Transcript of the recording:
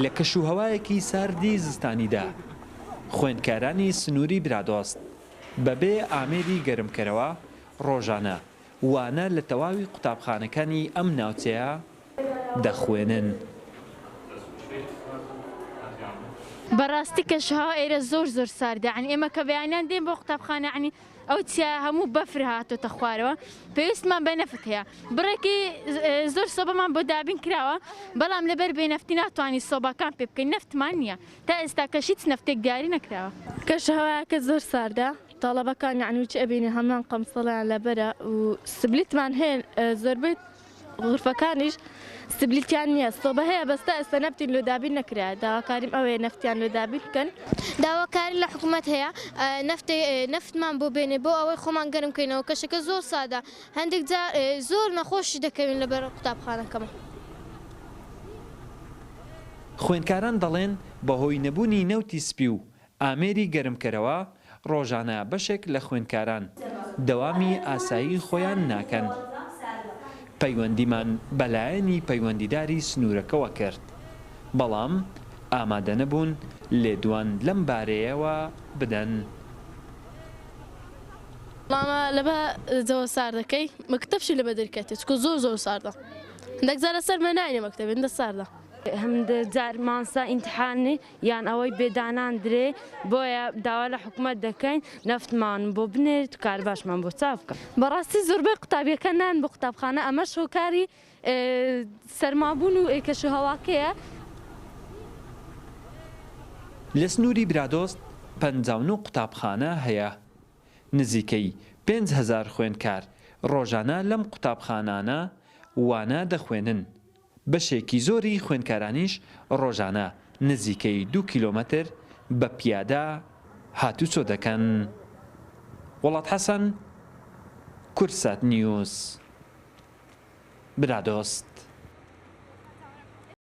لە کەشوهەوایەکی ساردی زستانیدا خوێندکارانی سنووری برادۆست بەبێ ئامێری گەرمکەرەوە ڕۆژانە وانە لە تەواوی قوتابخانەکانی ئەم ناوچەیە دەخوێنن. بەڕاستی کەشوهەوا ئێرە زۆر ساردە، عنی ئێمە کە بەیانیان دێن بۆ قوتابخانە عنی ئەو چیا هەموو بەفر هاتۆتە خوارەوە پێویستمان بەنەفت هەیە. بڕێکی زۆر سۆبەمان بۆ دابین کراوە بەڵام لەبەر بێنەفتی ناتوانانی سۆبەکان پێ بکەین، نەفتمان نییە تا ئێستا کەش هیچ نەفتێک دیاری نەکراوە. کەشوهەوایەکە زۆر ساردە، تاڵەبەکان یعنی چ ئەبینی هەمان قەمسەڵیان لەبەرە و سبلیتمان هەیە زۆربەی غرفەکانیش سبلیتیان نییە، سۆبە هەیە بەستا ئێستا نەفتی لۆدابین نەکرا، داواکاریم ئەوەیە نەفتیان لۆدابین بکەن. داواکاری لە حکوومەت هەیە نەفتمان بۆ بێنێ بۆ ئەوەی خۆمان گەرم بکەینەوە، کەشەکە زۆر سادە، هەندێک جار زۆر نەخۆشی دەکەوین لەبەر قوتابخانەکەمە. خوێندکاران دەڵێن بەهۆی نەبوونی نەوتی سپی و ئامێری گەرمکەرەوە ڕۆژانە بەشێک لە خوێندکاران دەوامی ئاسایی خۆیان ناکەن. پەیوەندیمان بەلایەنی پەیوەندیداری سنوورەکەەوە کرد، بەڵام ئامادە نەبوون لێدوان لەم بارەیەوە بدەن. مامە لەبە جەوە ساردەکەی مەکتەبشی لەبە دەرکەێت چکە زۆر ساردە، هەندێک جارە سەرمە ناینە مەکتەبێن دە ساردە. هەندە جار مانسا ئیمتحانی یان ئەوەی بێدانان درێ بۆیە داوا لە حکوومەت دەکەین نەفتمان بۆ بنێت کار باشمان بۆ چاو بکەن. بەڕاستی زۆربەی قوتابیەکە نان بە قوتابخانە، ئەمە شۆکاری سەرمابوون و کەشوهەواکەیە. لە سنووری برادۆست 59 قوتابخانە هەیە، نزیکەی 5000 خوێندکار ڕۆژانە لەم قوتابخانانە وانە دەخوێنن. بەشێکی زۆری خوێندکارانیش ڕۆژانە نزیکەی 2 کیلۆمەتر بە پیادە هاتوچۆ دەکەن. وڵات حەسەن، کورسات نیوز، برادۆست.